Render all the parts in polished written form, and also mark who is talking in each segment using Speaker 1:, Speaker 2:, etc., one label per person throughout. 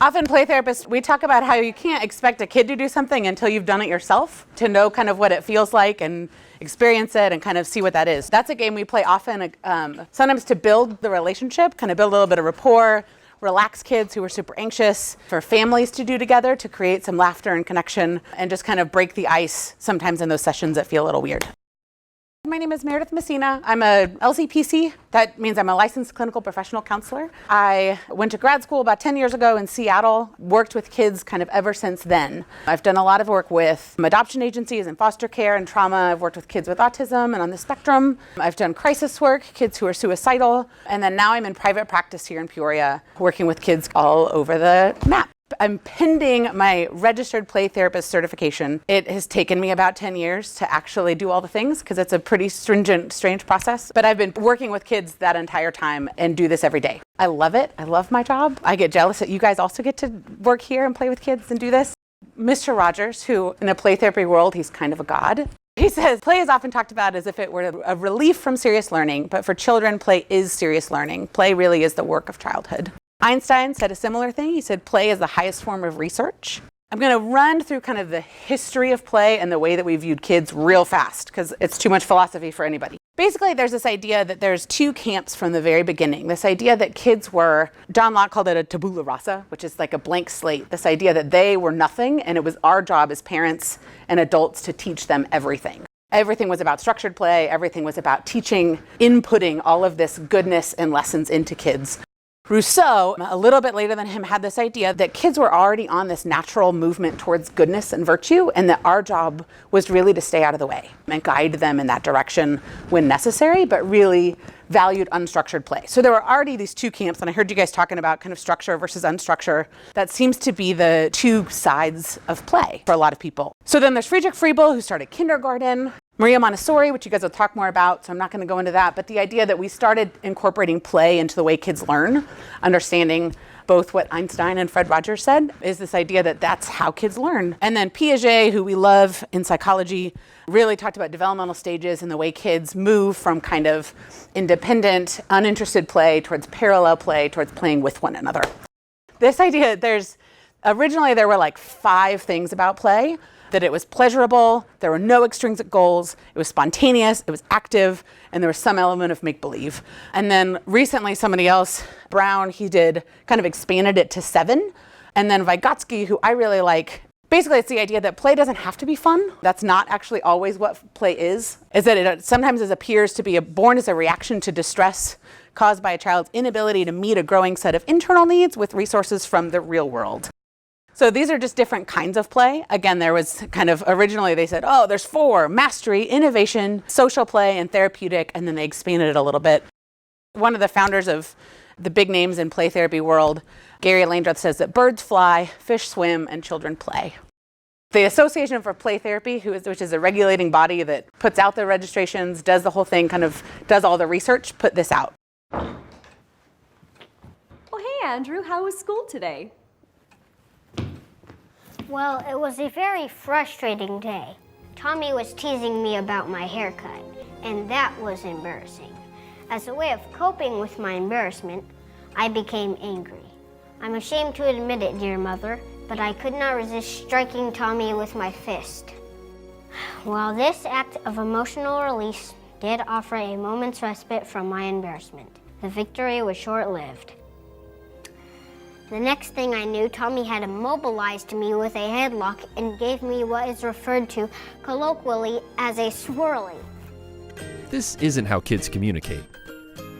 Speaker 1: Often play therapists, we talk about how you can't expect a kid to do something until you've done it yourself, to know kind of what it feels like and experience it and kind of see what that is. That's a game we play often, sometimes to build the relationship, kind of build a little bit of rapport, relax kids who are super anxious, for families to do together to create some laughter and connection, and just kind of break the ice sometimes in those sessions that feel a little weird. My name is Meredith Messina. I'm a LCPC. That means I'm a licensed clinical professional counselor. I went to grad school about 10 years ago in Seattle, worked with kids kind of ever since then. I've done a lot of work with adoption agencies and foster care and trauma. I've worked with kids with autism and on the spectrum. I've done crisis work, kids who are suicidal. And then now I'm in private practice here in Peoria, working with kids all over the map. I'm pending my registered play therapist certification. It has taken me about 10 years to actually do all the things because it's a pretty stringent, strange process. But I've been working with kids that entire time and do this every day. I love it. I love my job. I get jealous that you guys also get to work here and play with kids and do this. Mr. Rogers, who in a play therapy world, he's kind of a god. He says, play is often talked about as if it were a relief from serious learning, but for children, play is serious learning. Play really is the work of childhood. Einstein said a similar thing. He said play is the highest form of research. I'm going to run through kind of the history of play and the way that we viewed kids real fast because it's too much philosophy for anybody. Basically, there's this idea that there's two camps from the very beginning. This idea that kids were, John Locke called it a tabula rasa, which is like a blank slate. This idea that they were nothing and it was our job as parents and adults to teach them everything. Everything was about structured play. Everything was about teaching, inputting all of this goodness and lessons into kids. Rousseau, a little bit later than him, had this idea that kids were already on this natural movement towards goodness and virtue, and that our job was really to stay out of the way and guide them in that direction when necessary, but really valued unstructured play. So there were already these two camps, and I heard you guys talking about kind of structure versus unstructure. That seems to be the two sides of play for a lot of people. So then there's Friedrich Froebel, who started kindergarten. Maria Montessori, which you guys will talk more about, so I'm not going to go into that, but the idea that we started incorporating play into the way kids learn, understanding both what Einstein and Fred Rogers said, is this idea that that's how kids learn. And then Piaget, who we love in psychology, really talked about developmental stages and the way kids move from kind of independent, uninterested play towards parallel play, towards playing with one another. This idea, originally there were like 5 things about play. That it was pleasurable, there were no extrinsic goals, it was spontaneous, it was active, and there was some element of make-believe. And then recently somebody else, Brown, he did kind of expanded it to 7. And then Vygotsky, who I really like, basically it's the idea that play doesn't have to be fun. That's not actually always what play is that it sometimes appears to be born as a reaction to distress caused by a child's inability to meet a growing set of internal needs with resources from the real world. So these are just different kinds of play. Again, there was kind of, originally they said, oh, there's 4, mastery, innovation, social play, and therapeutic, and then they expanded it a little bit. One of the founders of the big names in play therapy world, Gary Landreth, says that birds fly, fish swim, and children play. The Association for Play Therapy, which is a regulating body that puts out the registrations, does the whole thing, kind of does all the research, put this out.
Speaker 2: Well, hey, Andrew, how was school today?
Speaker 3: Well, it was a very frustrating day. Tommy was teasing me about my haircut, and that was embarrassing. As a way of coping with my embarrassment, I became angry. I'm ashamed to admit it, dear mother, but I could not resist striking Tommy with my fist. While this act of emotional release did offer a moment's respite from my embarrassment, the victory was short-lived. The next thing I knew, Tommy had immobilized me with a headlock and gave me what is referred to colloquially as a swirly.
Speaker 4: This isn't how kids communicate,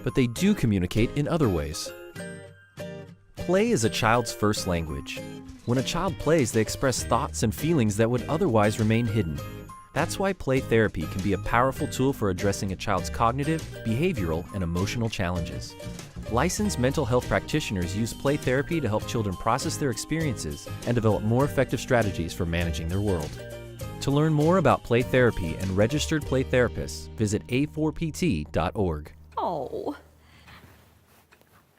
Speaker 4: but they do communicate in other ways. Play is a child's first language. When a child plays, they express thoughts and feelings that would otherwise remain hidden. That's why play therapy can be a powerful tool for addressing a child's cognitive, behavioral, and emotional challenges. Licensed mental health practitioners use play therapy to help children process their experiences and develop more effective strategies for managing their world. To learn more about play therapy and registered play therapists, visit a4pt.org.
Speaker 2: Oh.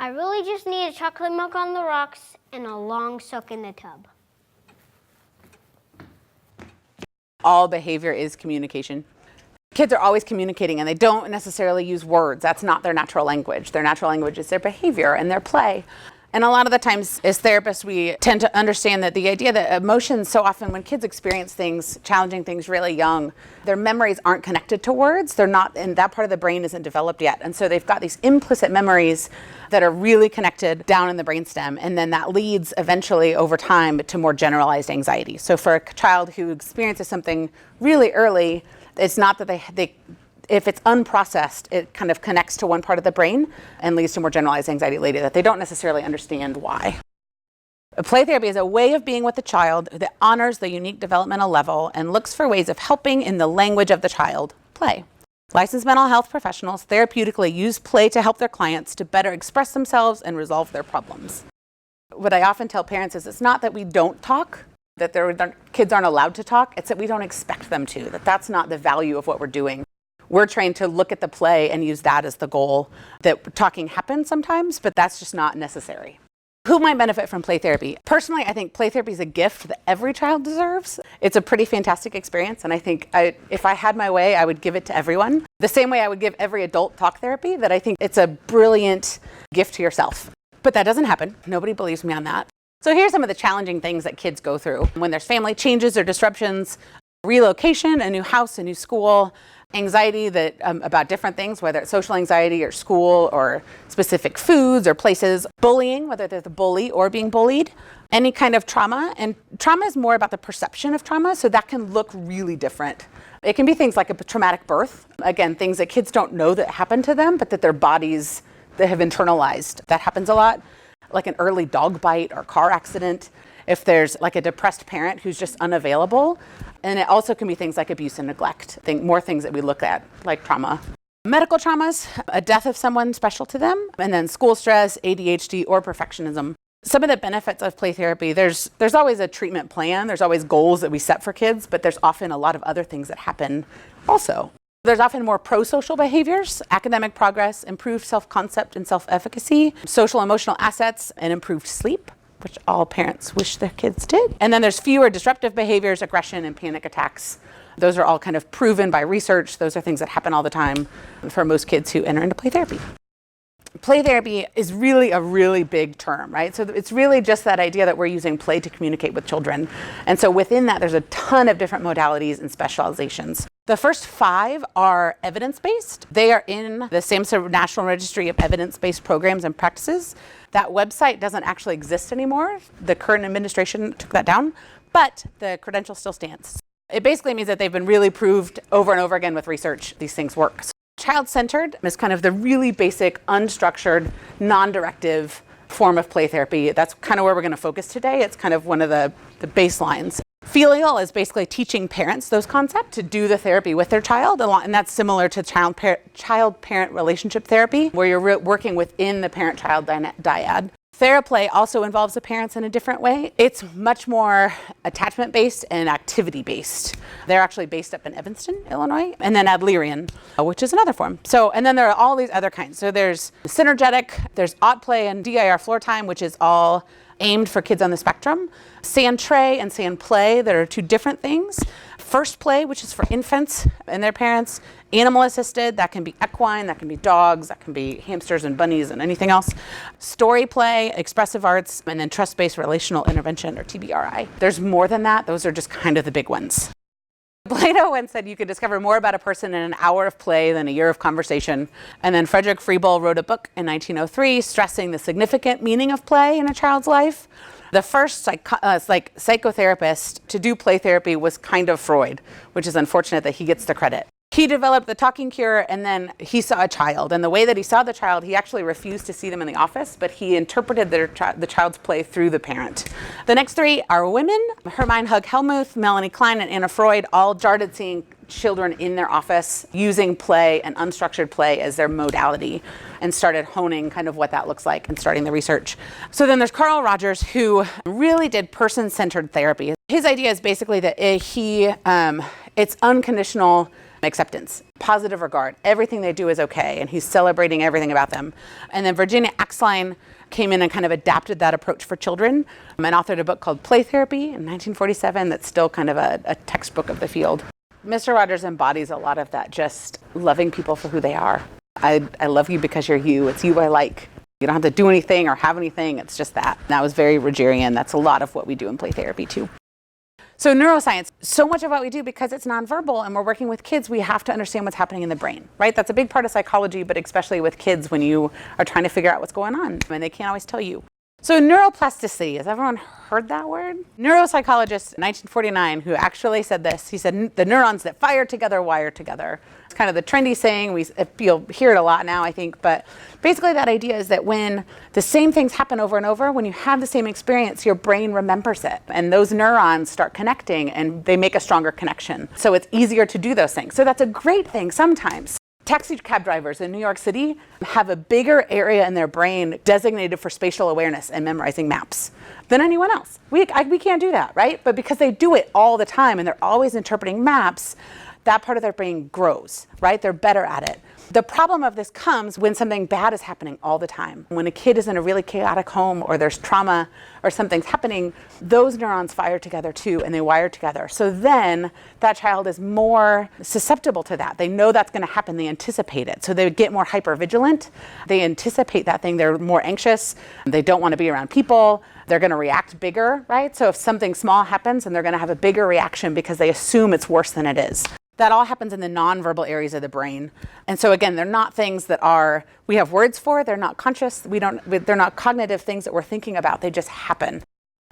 Speaker 3: I really just need a chocolate milk on the rocks and a long soak in the tub.
Speaker 1: All behavior is communication. Kids are always communicating and they don't necessarily use words. That's not their natural language. Their natural language is their behavior and their play. And a lot of the times as therapists, we tend to understand that the idea that emotions, so often when kids experience things, challenging things really young, their memories aren't connected to words. They're not, and that part of the brain isn't developed yet. And so they've got these implicit memories that are really connected down in the brainstem. And then that leads eventually over time to more generalized anxiety. So for a child who experiences something really early, it's not that they if it's unprocessed, it kind of connects to one part of the brain and leads to more generalized anxiety later that they don't necessarily understand why. Play therapy is a way of being with the child that honors the unique developmental level and looks for ways of helping in the language of the child, play. Licensed mental health professionals therapeutically use play to help their clients to better express themselves and resolve their problems. What I often tell parents is it's not that we don't talk, that kids aren't allowed to talk, it's that we don't expect them to, that's not the value of what we're doing. We're trained to look at the play and use that as the goal, that talking happens sometimes, but that's just not necessary. Who might benefit from play therapy? Personally, I think play therapy is a gift that every child deserves. It's a pretty fantastic experience, and I think if I had my way, I would give it to everyone. The same way I would give every adult talk therapy, that I think it's a brilliant gift to yourself. But that doesn't happen. Nobody believes me on that. So here's some of the challenging things that kids go through when there's family changes or disruptions, relocation, a new house, a new school, anxiety that about different things, whether it's social anxiety or school or specific foods or places, bullying, whether they're the bully or being bullied, any kind of trauma. And trauma is more about the perception of trauma, so that can look really different. It can be things like a traumatic birth, again, things that kids don't know that happen to them, but that their bodies that have internalized. That happens a lot, like an early dog bite or car accident. If there's like a depressed parent who's just unavailable. And it also can be things like abuse and neglect, more things that we look at, like trauma. Medical traumas, a death of someone special to them, and then school stress, ADHD, or perfectionism. Some of the benefits of play therapy, there's always a treatment plan, there's always goals that we set for kids, but there's often a lot of other things that happen also. There's often more pro-social behaviors, academic progress, improved self-concept and self-efficacy, social emotional assets, and improved sleep, which all parents wish their kids did. And then there's fewer disruptive behaviors, aggression, and panic attacks. Those are all kind of proven by research. Those are things that happen all the time for most kids who enter into play therapy. Play therapy is really a really big term, right? So it's really just that idea that we're using play to communicate with children. And so within that, there's a ton of different modalities and specializations. The first 5 are evidence-based. They are in the SAMHSA National Registry of Evidence-Based Programs and Practices. That website doesn't actually exist anymore. The current administration took that down, but the credential still stands. It basically means that they've been really proved over and over again with research these things work. So child-centered is kind of the really basic, unstructured, non-directive form of play therapy. That's kind of where we're going to focus today. It's kind of one of the baselines. Filial is basically teaching parents those concepts to do the therapy with their child, and that's similar to child-parent relationship therapy, where you're working within the parent-child dyad. TheraPlay also involves the parents in a different way. It's much more attachment-based and activity-based. They're actually based up in Evanston, Illinois, and then Adlerian, which is another form. So, and then there are all these other kinds. So there's synergetic, there's OttPlay and DIR floor time, which is all aimed for kids on the spectrum. SandTray and SandPlay, that are 2 different things. First Play, which is for infants and their parents. Animal assisted, that can be equine, that can be dogs, that can be hamsters and bunnies and anything else. Story play, expressive arts, and then trust-based relational intervention, or TBRI. There's more than that. Those are just kind of the big ones. Plato once said you could discover more about a person in an hour of play than a year of conversation. And then Frederick Freeball wrote a book in 1903 stressing the significant meaning of play in a child's life. The first psychotherapist to do play therapy was kind of Freud, which is unfortunate that he gets the credit. He developed the talking cure, and then he saw a child. And the way that he saw the child, he actually refused to see them in the office, but he interpreted the child's play through the parent. The next 3 are women. Hermine Hug Hellmuth, Melanie Klein, and Anna Freud all started seeing children in their office using play and unstructured play as their modality, and started honing kind of what that looks like and starting the research. So then there's Carl Rogers, who really did person-centered therapy. His idea is basically that it's unconditional acceptance, positive regard. Everything they do is okay, and he's celebrating everything about them. And then Virginia Axline came in and kind of adapted that approach for children and authored a book called Play Therapy in 1947 that's still kind of a textbook of the field. Mr. Rogers embodies a lot of that, just loving people for who they are. I love you because you're you. It's you I like. You don't have to do anything or have anything. It's just that. That was very Rogerian. That's a lot of what we do in play therapy too. So neuroscience, so much of what we do, because it's nonverbal and we're working with kids, we have to understand what's happening in the brain, right? That's a big part of psychology, but especially with kids when you are trying to figure out what's going on and they can't always tell you. So neuroplasticity, has everyone heard that word? Neuropsychologist in 1949 who actually said this, he said, the neurons that fire together wire together. It's kind of the trendy saying, you'll hear it a lot now, I think, but basically that idea is that when the same things happen over and over, when you have the same experience, your brain remembers it. And those neurons start connecting and they make a stronger connection. So it's easier to do those things. So that's a great thing sometimes. Taxi cab drivers in New York City have a bigger area in their brain designated for spatial awareness and memorizing maps than anyone else. We can't do that, right? But because they do it all the time and they're always interpreting maps, that part of their brain grows, right? They're better at it. The problem of this comes when something bad is happening all the time. When a kid is in a really chaotic home or there's trauma or something's happening, those neurons fire together too and they wire together. So then that child is more susceptible to that. They know that's going to happen. They anticipate it. So they get more hypervigilant. They anticipate that thing. They're more anxious. They don't want to be around people. They're going to react bigger, right? So if something small happens, then they're going to have a bigger reaction because they assume it's worse than it is. That all happens in the nonverbal areas of the brain. And so again, they're not things that we have words for, they're not conscious, they're not cognitive things that we're thinking about, they just happen.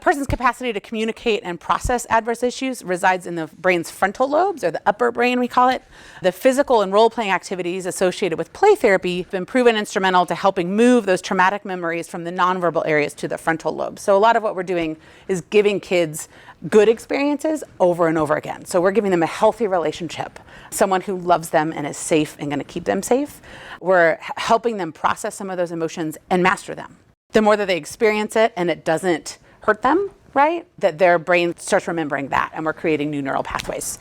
Speaker 1: A person's capacity to communicate and process adverse issues resides in the brain's frontal lobes, or the upper brain we call it. The physical and role-playing activities associated with play therapy have been proven instrumental to helping move those traumatic memories from the nonverbal areas to the frontal lobes. So a lot of what we're doing is giving kids good experiences over and over again. So we're giving them a healthy relationship, someone who loves them and is safe and going to keep them safe. We're helping them process some of those emotions and master them. The more that they experience it and it doesn't hurt them, right, that their brain starts remembering that, and we're creating new neural pathways.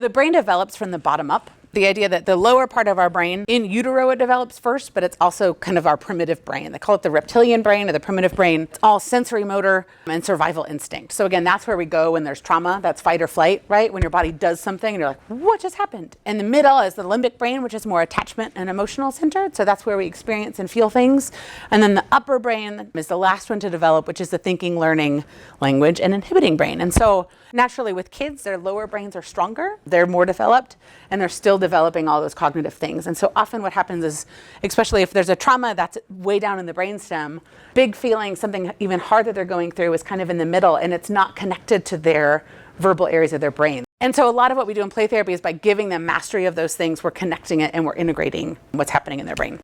Speaker 1: The brain develops from the bottom up. The idea that the lower part of our brain, in utero it develops first, but it's also kind of our primitive brain. They call it the reptilian brain or the primitive brain. It's all sensory motor and survival instinct. So again, that's where we go when there's trauma. That's fight or flight, right? When your body does something and you're like, what just happened? In the middle is the limbic brain, which is more attachment and emotional centered. So that's where we experience and feel things. And then the upper brain is the last one to develop, which is the thinking, learning, language, and inhibiting brain. And so naturally with kids, their lower brains are stronger, they're more developed, and they're still developing all those cognitive things. And so often what happens is, especially if there's a trauma that's way down in the brainstem, big feeling, something even hard that they're going through is kind of in the middle, and it's not connected to their verbal areas of their brain. And so a lot of what we do in play therapy is by giving them mastery of those things, we're connecting it and we're integrating what's happening in their brain.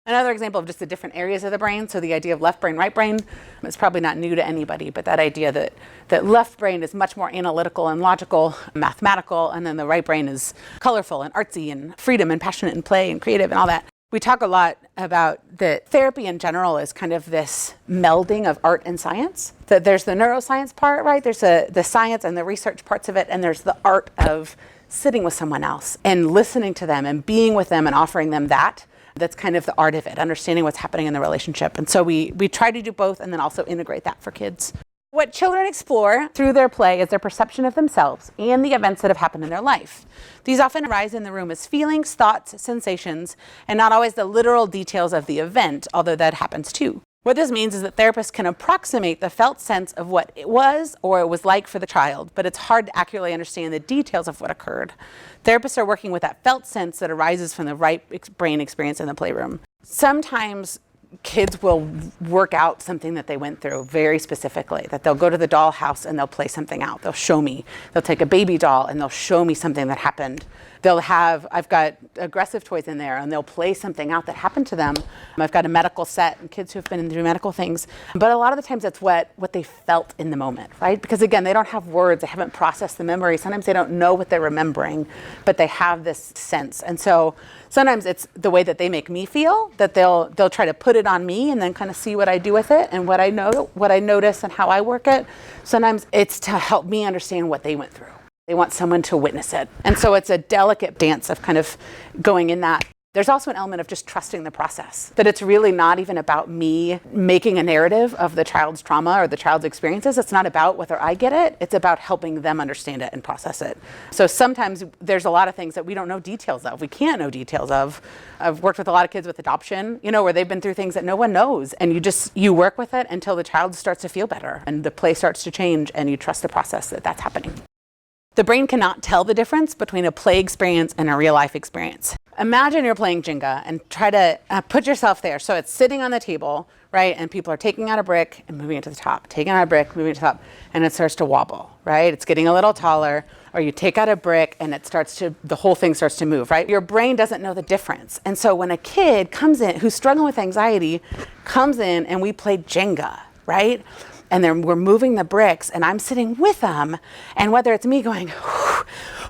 Speaker 1: Another example of just the different areas of the brain, so the idea of left brain, right brain, is probably not new to anybody, but that idea that left brain is much more analytical and logical, mathematical, and then the right brain is colorful and artsy and freedom and passionate and play and creative and all that. We talk a lot about that therapy in general is kind of this melding of art and science. That there's the neuroscience part, right? There's the science and the research parts of it, and there's the art of sitting with someone else and listening to them and being with them and offering them that. That's kind of the art of it, understanding what's happening in the relationship. And so we try to do both and then also integrate that for kids. What children explore through their play is their perception of themselves and the events that have happened in their life. These often arise in the room as feelings, thoughts, sensations, and not always the literal details of the event, although that happens too. What this means is that therapists can approximate the felt sense of what it was or it was like for the child, but it's hard to accurately understand the details of what occurred. Therapists are working with that felt sense that arises from the right brain experience in the playroom. Sometimes kids will work out something that they went through very specifically, that they'll go to the dollhouse and they'll play something out. They'll show me. They'll take a baby doll and they'll show me something that happened. I've got aggressive toys in there and they'll play something out that happened to them. I've got a medical set and kids who've been through medical things. But a lot of the times that's what they felt in the moment, right? Because again, they don't have words, they haven't processed the memory. Sometimes they don't know what they're remembering, but they have this sense. And so sometimes it's the way that they make me feel, that they'll try to put it on me and then kind of see what I do with it and what I notice and how I work it. Sometimes it's to help me understand what they went through. They want someone to witness it. And so it's a delicate dance of kind of going in that There's also an element of just trusting the process, that it's really not even about me making a narrative of the child's trauma or the child's experiences. It's not about whether I get it. It's about helping them understand it and process it. So sometimes there's a lot of things that we don't know details of. We can't know details of. I've worked with a lot of kids with adoption, where they've been through things that no one knows. And you work with it until the child starts to feel better and the play starts to change and you trust the process that's happening. The brain cannot tell the difference between a play experience and a real life experience. Imagine you're playing Jenga and try to put yourself there. So it's sitting on the table, right? And people are taking out a brick and moving it to the top, taking out a brick, moving it to the top, and it starts to wobble, right? It's getting a little taller, or you take out a brick and the whole thing starts to move, right? Your brain doesn't know the difference. And so when a kid comes in who's struggling with anxiety, comes in and we play Jenga, right? And then we're moving the bricks and I'm sitting with them. And whether it's me going, oh,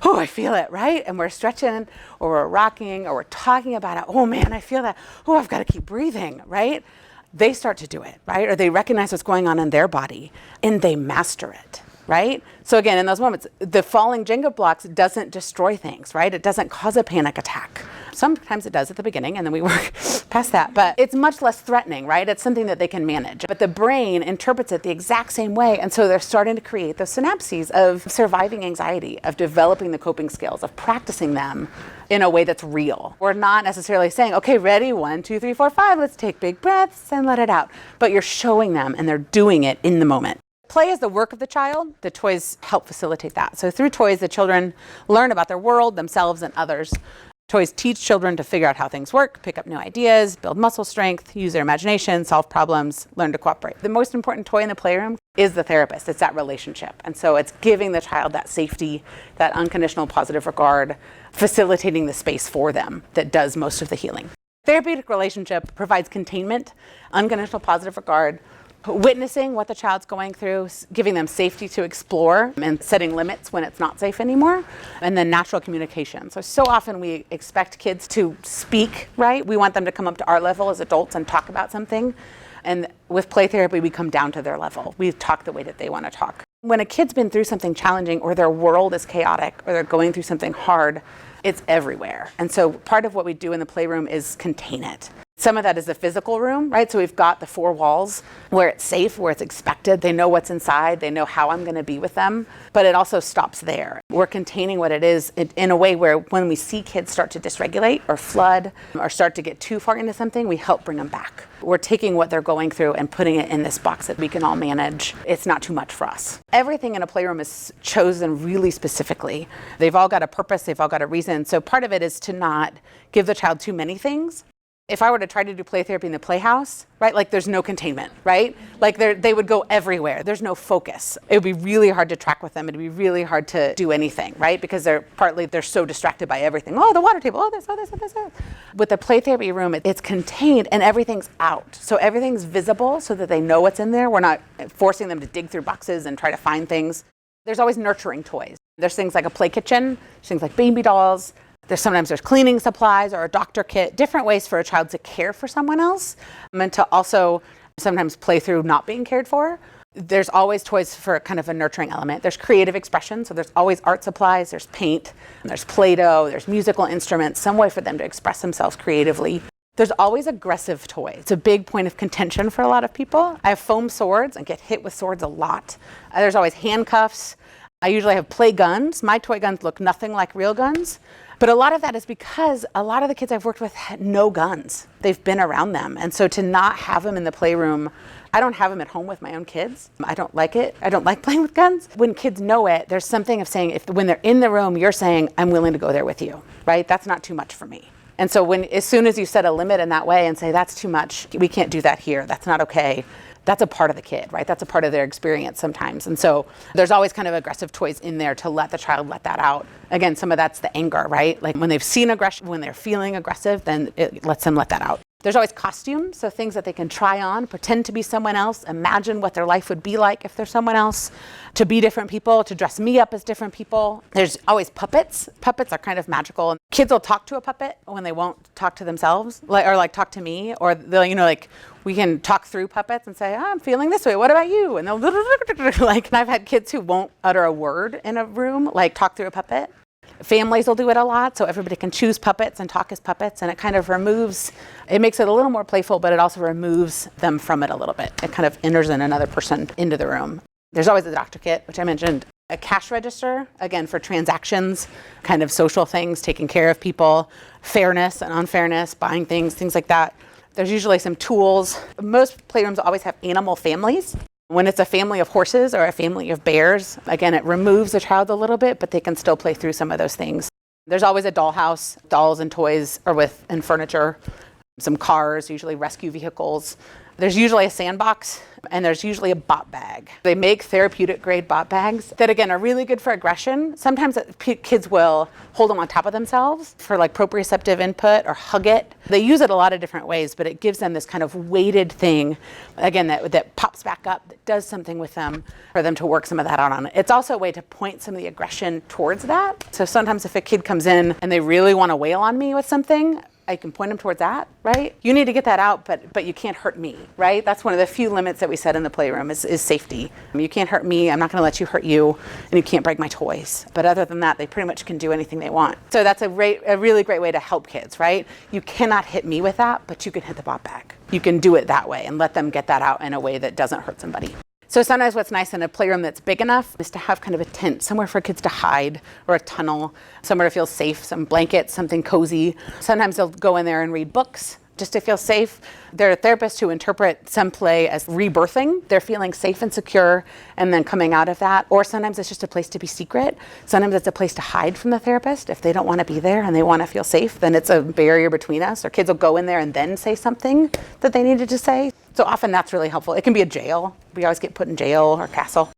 Speaker 1: I feel it, right? And we're stretching or we're rocking or we're talking about it. Oh man, I feel that. Oh, I've got to keep breathing, right? They start to do it, right? Or they recognize what's going on in their body and they master it, right? So again, in those moments, the falling Jenga blocks doesn't destroy things, right? It doesn't cause a panic attack. Sometimes it does at the beginning and then we work past that, but it's much less threatening, right? It's something that they can manage. But the brain interprets it the exact same way. And so they're starting to create those synapses of surviving anxiety, of developing the coping skills, of practicing them in a way that's real. We're not necessarily saying, okay, ready, 1, 2, 3, 4, 5, let's take big breaths and let it out. But you're showing them and they're doing it in the moment. Play is the work of the child. The toys help facilitate that. So through toys, the children learn about their world, themselves, and others. Toys teach children to figure out how things work, pick up new ideas, build muscle strength, use their imagination, solve problems, learn to cooperate. The most important toy in the playroom is the therapist. It's that relationship. And so it's giving the child that safety, that unconditional positive regard, facilitating the space for them that does most of the healing. Therapeutic relationship provides containment, unconditional positive regard, witnessing what the child's going through, giving them safety to explore and setting limits when it's not safe anymore, and then natural communication. So often we expect kids to speak, right? We want them to come up to our level as adults and talk about something. And with play therapy, we come down to their level. We talk the way that they want to talk. When a kid's been through something challenging or their world is chaotic or they're going through something hard, it's everywhere. And so part of what we do in the playroom is contain it. Some of that is the physical room, right? So we've got the 4 walls where it's safe, where it's expected. They know what's inside. They know how I'm going to be with them. But it also stops there. We're containing what it is in a way where when we see kids start to dysregulate or flood or start to get too far into something, we help bring them back. We're taking what they're going through and putting it in this box that we can all manage. It's not too much for us. Everything in a playroom is chosen really specifically. They've all got a purpose. They've all got a reason. So part of it is to not give the child too many things. If I were to try to do play therapy in the playhouse, right, like there's no containment, right? Like they would go everywhere. There's no focus. It would be really hard to track with them. It'd be really hard to do anything, right? Because they're so distracted by everything. Oh, the water table, oh, this, oh, this, oh, this, oh. With the play therapy room, it's contained and everything's out. So everything's visible so that they know what's in there. We're not forcing them to dig through boxes and try to find things. There's always nurturing toys. There's things like a play kitchen, there's things like baby dolls. Sometimes there's cleaning supplies or a doctor kit, different ways for a child to care for someone else and to also sometimes play through not being cared for. There's always toys for kind of a nurturing element. There's creative expression, so there's always art supplies, there's paint, there's Play-Doh, there's musical instruments, some way for them to express themselves creatively. There's always aggressive toys. It's a big point of contention for a lot of people. I have foam swords and get hit with swords a lot. There's always handcuffs. I usually have play guns. My toy guns look nothing like real guns. But a lot of that is because a lot of the kids I've worked with had no guns. They've been around them. And so to not have them in the playroom, I don't have them at home with my own kids. I don't like it. I don't like playing with guns. When kids know it, there's something of saying, when they're in the room, you're saying, I'm willing to go there with you, right? That's not too much for me. And so as soon as you set a limit in that way and say, that's too much, we can't do that here, that's not okay, that's a part of the kid, right? That's a part of their experience sometimes. And so there's always kind of aggressive toys in there to let the child let that out. Again, some of that's the anger, right? Like when they've seen aggression, when they're feeling aggressive, then it lets them let that out. There's always costumes, so things that they can try on, pretend to be someone else, imagine what their life would be like if they're someone else, to be different people, to dress me up as different people. There's always puppets. Puppets are kind of magical. Kids will talk to a puppet when they won't talk to themselves, or talk to me, or they'll, we can talk through puppets and say, I'm feeling this way, what about you? And they'll and I've had kids who won't utter a word in a room, talk through a puppet. Families will do it a lot, so everybody can choose puppets and talk as puppets, and it kind of removes, it makes it a little more playful, but it also removes them from it a little bit. It kind of enters in another person into the room. There's always a doctor kit, which I mentioned. A cash register, again, for transactions, kind of social things, taking care of people, fairness and unfairness, buying things like that. There's usually some tools. Most playrooms always have animal families. When it's a family of horses or a family of bears, again, it removes the child a little bit, but they can still play through some of those things. There's always a dollhouse, dolls and toys and furniture, some cars, usually rescue vehicles. There's usually a sandbox, and there's usually a bot bag. They make therapeutic grade bot bags that, again, are really good for aggression. Sometimes kids will hold them on top of themselves for like proprioceptive input or hug it. They use it a lot of different ways, but it gives them this kind of weighted thing, again, that pops back up, that does something with them for them to work some of that out on it. It's also a way to point some of the aggression towards that. So sometimes if a kid comes in and they really want to wail on me with something, I can point them towards that, right? You need to get that out, but you can't hurt me, right? That's one of the few limits that we set in the playroom is safety. You can't hurt me, I'm not gonna let you hurt you, and you can't break my toys. But other than that, they pretty much can do anything they want. So that's a really great way to help kids, right? You cannot hit me with that, but you can hit the bot bag. You can do it that way and let them get that out in a way that doesn't hurt somebody. So sometimes what's nice in a playroom that's big enough is to have kind of a tent, somewhere for kids to hide, or a tunnel, somewhere to feel safe, some blankets, something cozy. Sometimes they'll go in there and read books just to feel safe. There are therapists who interpret some play as rebirthing. They're feeling safe and secure and then coming out of that. Or sometimes it's just a place to be secret. Sometimes it's a place to hide from the therapist. If they don't want to be there and they want to feel safe, then it's a barrier between us. Or kids will go in there and then say something that they needed to say. So often that's really helpful. It can be a jail. We always get put in jail or castle.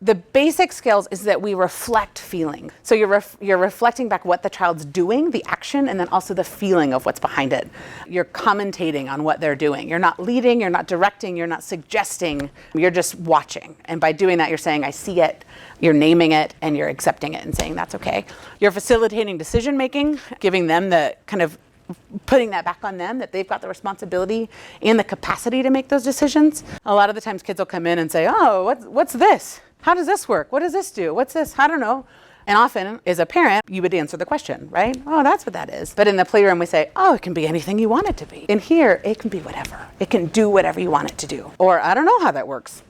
Speaker 1: The basic skills is that we reflect feeling. So you're reflecting back what the child's doing, the action, and then also the feeling of what's behind it. You're commentating on what they're doing. You're not leading, you're not directing, you're not suggesting, you're just watching. And by doing that, you're saying, I see it, you're naming it, and you're accepting it and saying that's okay. You're facilitating decision making, giving them the kind of putting that back on them, that they've got the responsibility and the capacity to make those decisions. A lot of the times kids will come in and say, oh, what's this? How does this work? What does this do? What's this? I don't know. And often, as a parent, you would answer the question, right? Oh, that's what that is. But in the playroom, we say, oh, it can be anything you want it to be. In here, it can be whatever. It can do whatever you want it to do. Or, I don't know how that works.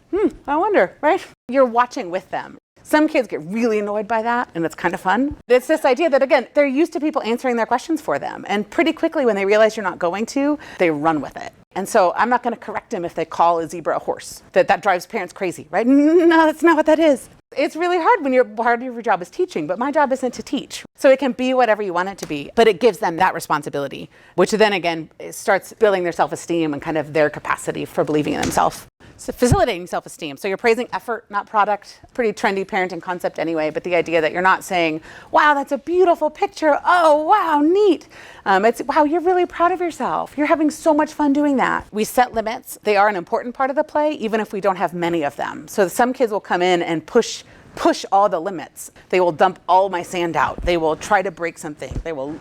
Speaker 1: I wonder, right? You're watching with them. Some kids get really annoyed by that, and it's kind of fun. It's this idea that, again, they're used to people answering their questions for them. And pretty quickly, when they realize you're not going to, they run with it. And so I'm not going to correct them if they call a zebra a horse. That drives parents crazy, right? No, that's not what that is. It's really hard when part of your job is teaching, but my job isn't to teach. So it can be whatever you want it to be, but it gives them that responsibility, which then again, it starts building their self-esteem and kind of their capacity for believing in themselves. So facilitating self-esteem. So you're praising effort, not product. Pretty trendy parenting concept anyway, but the idea that you're not saying, wow, that's a beautiful picture. Oh, wow, neat. It's, wow, you're really proud of yourself. You're having so much fun doing that. We set limits. They are an important part of the play, even if we don't have many of them. So some kids will come in and push all the limits. They will dump all my sand out. They will try to break something. They will,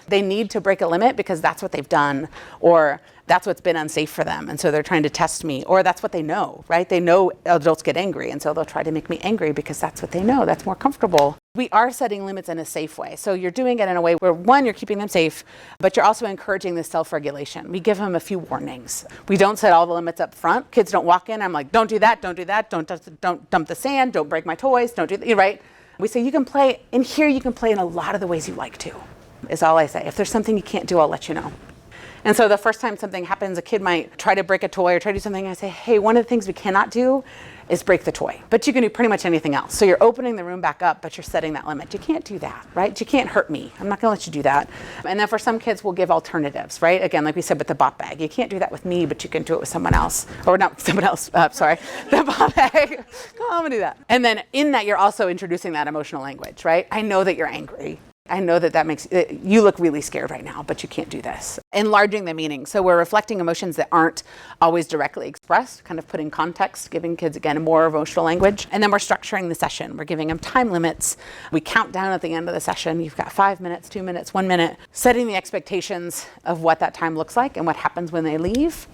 Speaker 1: they need to break a limit because that's what they've done, or that's what's been unsafe for them. And so they're trying to test me, or that's what they know, right? They know adults get angry. And so they'll try to make me angry because that's what they know. That's more comfortable. We are setting limits in a safe way. So you're doing it in a way where, one, you're keeping them safe, but you're also encouraging this self-regulation. We give them a few warnings. We don't set all the limits up front. Kids don't walk in, I'm like, don't do that, don't dump the sand, don't break my toys, don't do that, right? We say you can play, in here you can play in a lot of the ways you like to, is all I say. If there's something you can't do, I'll let you know. And so the first time something happens, a kid might try to break a toy or try to do something, I say, hey, one of the things we cannot do is break the toy, but you can do pretty much anything else. So you're opening the room back up, but you're setting that limit. You can't do that, right? You can't hurt me. I'm not gonna let you do that. And then for some kids, we'll give alternatives, right? Again, like we said with the bot bag, you can't do that with me, but you can do it with someone else. Or not someone else, sorry, the bot bag. Come on, I'm gonna do that. And then in that, you're also introducing that emotional language, right? I know that you're angry. I know that makes you look really scared right now, but you can't do this. Enlarging the meaning. So we're reflecting emotions that aren't always directly expressed, kind of putting context, giving kids, again, more emotional language. And then we're structuring the session. We're giving them time limits. We count down at the end of the session. You've got 5 minutes, 2 minutes, 1 minute, setting the expectations of what that time looks like and what happens when they leave.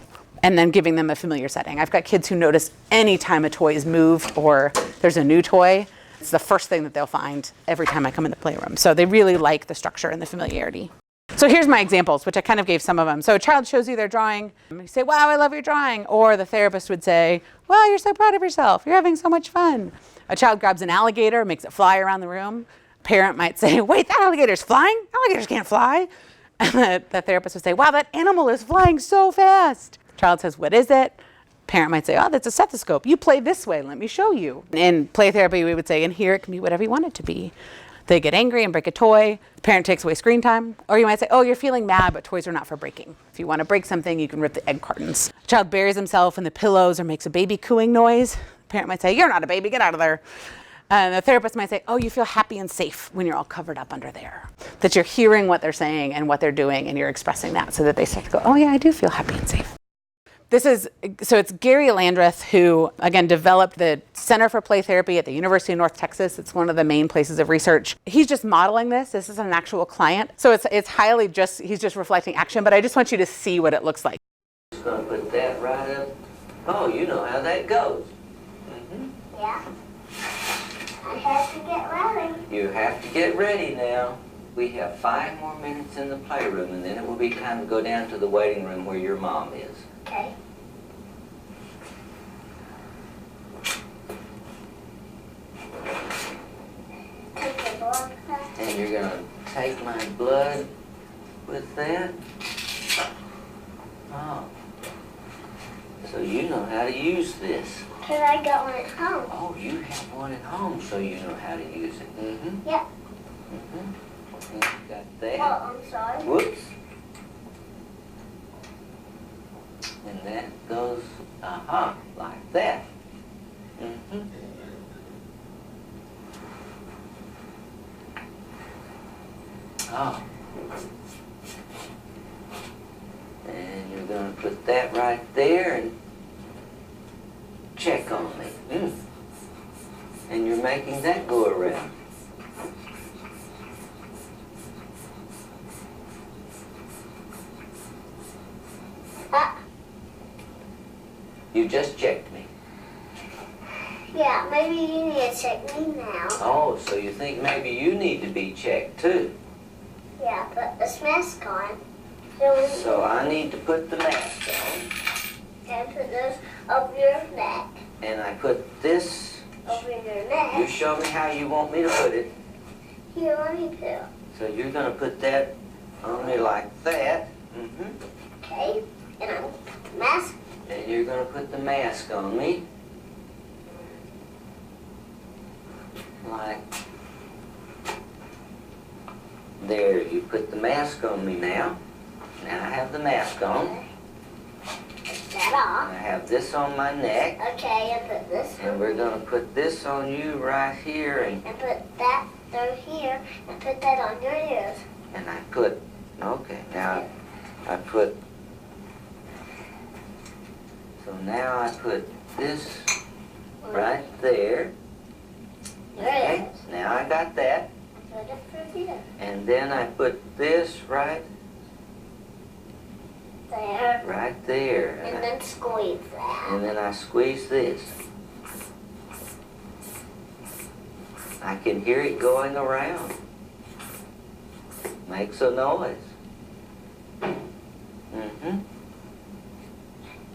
Speaker 1: And then giving them a familiar setting. I've got kids who notice any time a toy is moved or there's a new toy, It's the first thing that they'll find every time I come in the playroom. So they really like the structure and the familiarity. So here's my examples, which I kind of gave some of them. So a child shows you their drawing. You say, wow, I love your drawing. Or the therapist would say, wow, you're so proud of yourself. You're having so much fun. A child grabs an alligator, makes it fly around the room. A parent might say, wait, that alligator's flying? Alligators can't fly. And the therapist would say, wow, that animal is flying so fast. Child says, what is it? Parent might say, oh, that's a stethoscope. You play this way. Let me show you. In play therapy, we would say, and here it can be whatever you want it to be. They get angry and break a toy. The parent takes away screen time. Or you might say, oh, you're feeling mad, but toys are not for breaking. If you want to break something, you can rip the egg cartons. A child buries himself in the pillows or makes a baby cooing noise. The parent might say, you're not a baby, get out of there. And the therapist might say, oh, you feel happy and safe when you're all covered up under there. That you're hearing what they're saying and what they're doing, and you're expressing that so that they start to go, oh yeah, I do feel happy and safe. So it's Gary Landreth who, again, developed the Center for Play Therapy at the University of North Texas. It's one of the main places of research. He's just modeling this. This is an actual client. So it's highly he's just reflecting action, but I just want you to see what it looks like.
Speaker 5: Just gonna put that right up. Oh, you know how that goes.
Speaker 3: Yeah. I have to get ready.
Speaker 5: You have to get ready now. We have 5 more minutes in the playroom, and then it will be time to go down to the waiting room where your mom is.
Speaker 3: Okay. Take the blood test.
Speaker 5: And you're gonna take my blood with that. Oh. So you know how to use this.
Speaker 3: Can I get one at home?
Speaker 5: Oh, you have one at home, so you know how to use it. Mm-hmm.
Speaker 3: Yep.
Speaker 5: Mm-hmm. And you got that.
Speaker 3: Oh, I'm sorry.
Speaker 5: Whoops. And that goes, like that. Mm-hmm. Oh. And you're going to put that right there and check on me. And you're making that go around. You just checked me.
Speaker 3: Yeah, maybe you need to check me now.
Speaker 5: Oh, so you think maybe you need to be checked too?
Speaker 3: Yeah, put this mask on.
Speaker 5: So I need to put the mask on.
Speaker 3: And put this over your neck.
Speaker 5: And I put this.
Speaker 3: Over your
Speaker 5: You
Speaker 3: neck.
Speaker 5: show me how you want me to put it.
Speaker 3: Here, let me do.
Speaker 5: So you're going to put that on me like that.
Speaker 3: Okay. And I'm put the mask.
Speaker 5: And you're going to put the mask on me. Like there, you put the mask on me now. Now I have the mask on.
Speaker 3: Take that
Speaker 5: And
Speaker 3: off.
Speaker 5: I have this on my neck.
Speaker 3: Okay, and put this
Speaker 5: And
Speaker 3: on.
Speaker 5: we're going to put this on you right here.
Speaker 3: And put that through here. And put that on your ears.
Speaker 5: And I put, okay, now I put, so now I put this right there.
Speaker 3: Your
Speaker 5: Okay,
Speaker 3: ears.
Speaker 5: now I got that.
Speaker 3: Put it through here.
Speaker 5: And then I put this right
Speaker 3: There.
Speaker 5: there.
Speaker 3: And then squeeze that.
Speaker 5: And then I squeeze this. I can hear it going around. Makes a noise.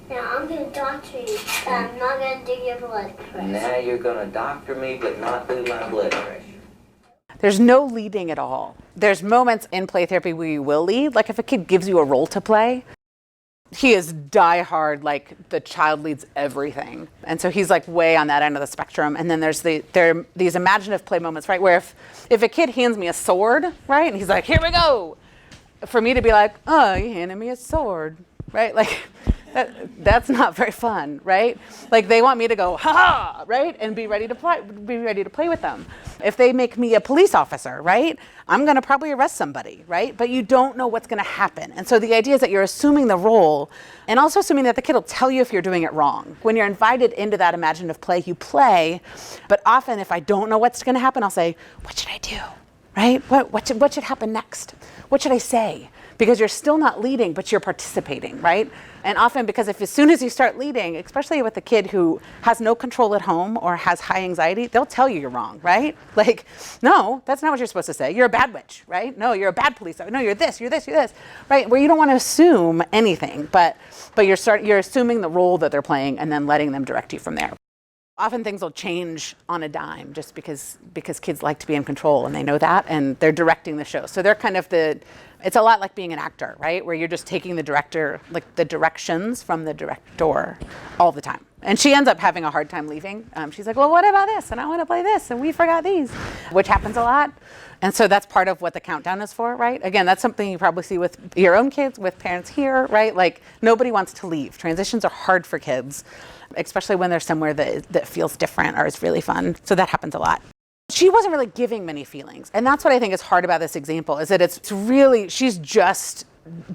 Speaker 3: Now I'm going to doctor you, but I'm not going to do your blood pressure.
Speaker 5: Now you're going to doctor me but not do my blood pressure.
Speaker 1: There's no leading at all. There's moments in play therapy where you will lead. Like if a kid gives you a role to play, he is diehard, like the child leads everything. And so he's like way on that end of the spectrum. And then there are these imaginative play moments, right? Where if a kid hands me a sword, right? And he's like, here we go. For me to be like, oh, you handed me a sword, right? Like that's not very fun, right? Like they want me to go, ha ha, right? And be ready to play with them. If they make me a police officer, right? I'm gonna probably arrest somebody, right? But you don't know what's gonna happen. And so the idea is that you're assuming the role and also assuming that the kid will tell you if you're doing it wrong. When you're invited into that imaginative play, you play. But often if I don't know what's gonna happen, I'll say, what should I do? Right? What should happen next? What should I say? because you're still not leading, but you're participating, right? And often because as soon as you start leading, especially with a kid who has no control at home or has high anxiety, they'll tell you you're wrong, right? Like, no, that's not what you're supposed to say. You're a bad witch, right? No, you're a bad police officer. No, you're this, you're this, you're this, right? Where you don't want to assume anything, but you're assuming the role that they're playing and then letting them direct you from there. Often things will change on a dime just because kids like to be in control and they know that and they're directing the show. So they're kind of it's a lot like being an actor, right? Where you're just taking the directions from the director all the time. And she ends up having a hard time leaving. She's like, well, what about this? And I want to play this. And we forgot these, which happens a lot. And so that's part of what the countdown is for, right? Again, that's something you probably see with your own kids, with parents here, right? Like nobody wants to leave. Transitions are hard for kids, especially when they're somewhere that feels different or is really fun. So that happens a lot. She wasn't really giving many feelings. And that's what I think is hard about this example, is that it's really, she's just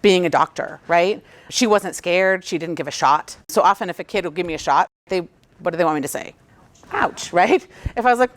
Speaker 1: being a doctor, right? She wasn't scared. She didn't give a shot. So often if a kid will give me a shot, what do they want me to say? Ouch, right? If I was like,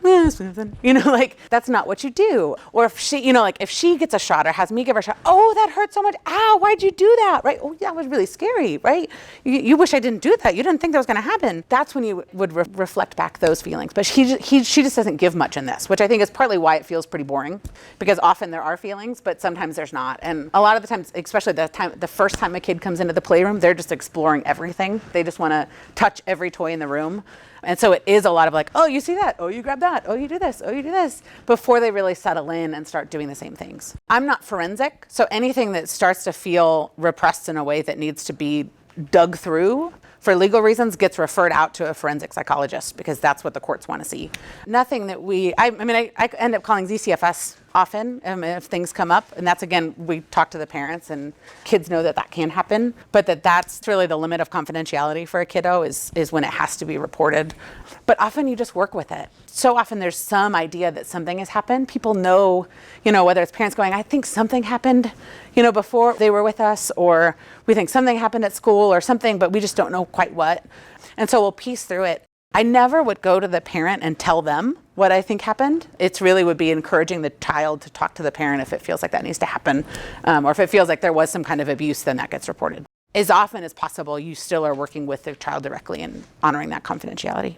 Speaker 1: like that's not what you do. Or if she, if she gets a shot or has me give her a shot, oh, that hurt so much. Ow, why'd you do that? Right? Oh, that was really scary, right? You wish I didn't do that. You didn't think that was going to happen. That's when you would reflect back those feelings. But she just doesn't give much in this, which I think is partly why it feels pretty boring, because often there are feelings, but sometimes there's not. And a lot of the times, especially the first time a kid comes into the playroom, they're just exploring everything. They just want to touch every toy in the room. And so it is a lot of like, oh, you see that? Oh, you grab that? Oh, you do this? Oh, you do this? Before they really settle in and start doing the same things. I'm not forensic, so anything that starts to feel repressed in a way that needs to be dug through for legal reasons gets referred out to a forensic psychologist, because that's what the courts want to see. Nothing that I end up calling ZCFS often if things come up. And that's, again, we talk to the parents and kids know that can happen, but that's really the limit of confidentiality for a kiddo is when it has to be reported. But often you just work with it. So often there's some idea that something has happened. People know, whether it's parents going, I think something happened, before they were with us, or we think something happened at school or something, but we just don't know quite what. And so we'll piece through it. I never would go to the parent and tell them what I think happened. It really would be encouraging the child to talk to the parent if it feels like that needs to happen, or if it feels like there was some kind of abuse, then that gets reported. As often as possible, you still are working with the child directly and honoring that confidentiality.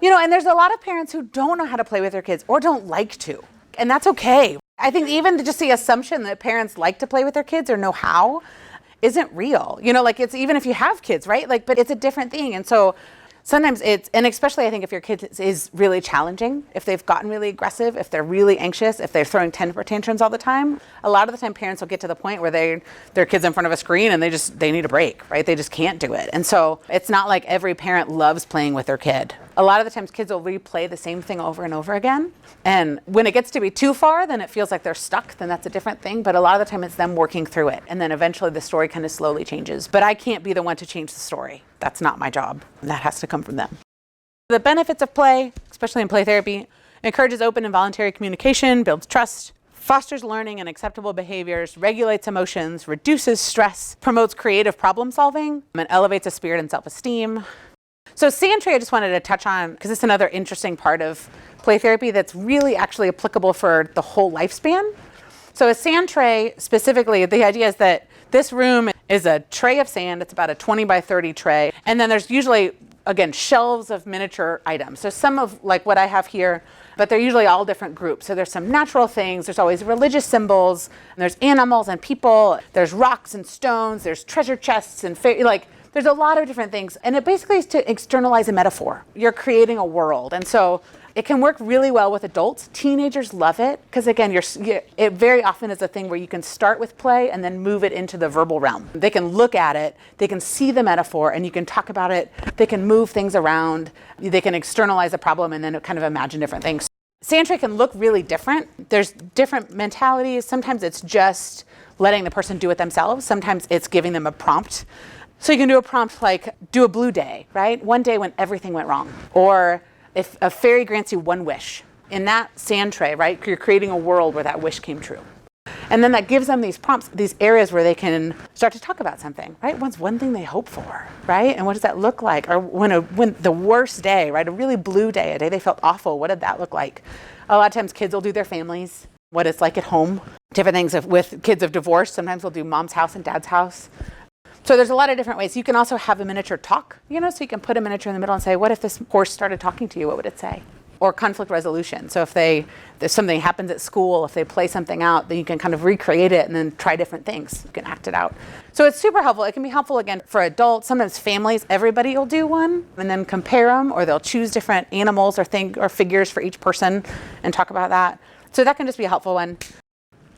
Speaker 1: And there's a lot of parents who don't know how to play with their kids or don't like to, and that's okay. I think even just the assumption that parents like to play with their kids or know how isn't real. It's even if you have kids, right? But it's a different thing. And so sometimes and especially I think if your kid is really challenging, if they've gotten really aggressive, if they're really anxious, if they're throwing temper tantrums all the time, a lot of the time parents will get to the point where their kid's in front of a screen and they need a break, right? They just can't do it. And so it's not like every parent loves playing with their kid. A lot of the times kids will replay the same thing over and over again. And when it gets to be too far, then it feels like they're stuck, then that's a different thing. But a lot of the time it's them working through it. And then eventually the story kind of slowly changes. But I can't be the one to change the story. That's not my job. That has to come from them. The benefits of play, especially in play therapy, encourages open and voluntary communication, builds trust, fosters learning and acceptable behaviors, regulates emotions, reduces stress, promotes creative problem solving, and elevates a spirit and self-esteem. So sand tray I just wanted to touch on because it's another interesting part of play therapy that's really actually applicable for the whole lifespan. So a sand tray specifically, the idea is that this room is a tray of sand. It's about a 20 by 30 tray. And then there's usually, again, shelves of miniature items. So some of like what I have here, but they're usually all different groups. So there's some natural things. There's always religious symbols. And there's animals and people. There's rocks and stones. There's treasure chests and there's a lot of different things. And it basically is to externalize a metaphor. You're creating a world. And so it can work really well with adults. Teenagers love it because, again, it very often is a thing where you can start with play and then move it into the verbal realm. They can look at it, they can see the metaphor, and you can talk about it. They can move things around. They can externalize a problem and then kind of imagine different things. Sand tray can look really different. There's different mentalities. Sometimes it's just letting the person do it themselves. Sometimes it's giving them a prompt. So you can do a prompt like, do a blue day, right? One day when everything went wrong. Or if a fairy grants you one wish. In that sand tray, right, you're creating a world where that wish came true. And then that gives them these prompts, these areas where they can start to talk about something, right? What's one thing they hope for, right? And what does that look like? Or when the worst day, right, a really blue day, a day they felt awful, what did that look like? A lot of times kids will do their families. what it's like at home. Different things with kids of divorce. Sometimes we'll do mom's house and dad's house. So there's a lot of different ways. You can also have a miniature talk, so you can put a miniature in the middle and say, what if this horse started talking to you? What would it say? Or conflict resolution. So if there's something happens at school, if they play something out, then you can kind of recreate it and then try different things. You can act it out. So it's super helpful. It can be helpful, again, for adults. Sometimes families, everybody will do one and then compare them, or they'll choose different animals or figures for each person and talk about that. So that can just be a helpful one.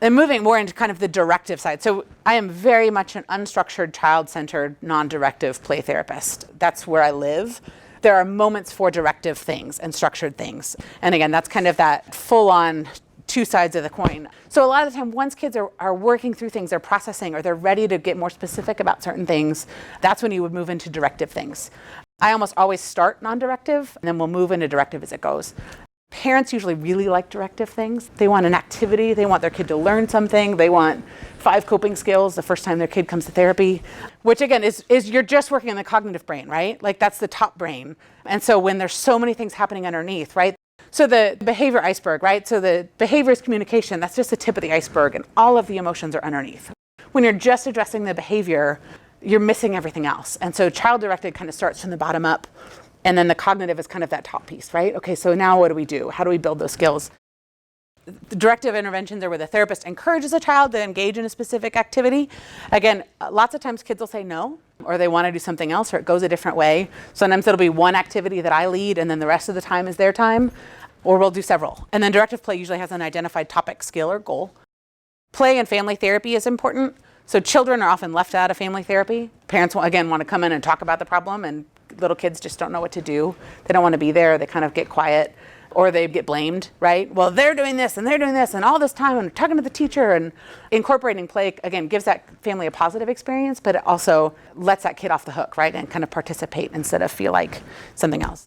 Speaker 1: And moving more into kind of the directive side. So I am very much an unstructured, child-centered, non-directive play therapist. That's where I live. There are moments for directive things and structured things. And again, that's kind of that full-on two sides of the coin. So a lot of the time, once kids are working through things, they're processing, or they're ready to get more specific about certain things, that's when you would move into directive things. I almost always start non-directive, and then we'll move into directive as it goes. Parents usually really like directive things. They want an activity. They want their kid to learn something. They want 5 coping skills the first time their kid comes to therapy, which again is you're just working on the cognitive brain, right? Like that's the top brain. And so when there's so many things happening underneath, right? So the behavior iceberg, right? So the behavior is communication. That's just the tip of the iceberg, and all of the emotions are underneath. When you're just addressing the behavior, you're missing everything else. And so child-directed kind of starts from the bottom up. And then the cognitive is kind of that top piece, right? Okay, so now what do we do? How do we build those skills? The directive interventions are where the therapist encourages a child to engage in a specific activity. Again, lots of times kids will say no, or they want to do something else, or it goes a different way. Sometimes it'll be one activity that I lead, and then the rest of the time is their time, or we'll do several. And then directive play usually has an identified topic, skill, or goal. Play and family therapy is important. So children are often left out of family therapy. Parents, again, want to come in and talk about the problem, and little kids just don't know what to do. They don't want to be there. They kind of get quiet, or they get blamed, right? Well, they're doing this and all this time, and talking to the teacher. And incorporating play, again, gives that family a positive experience, but it also lets that kid off the hook, right? And kind of participate instead of feel like something else.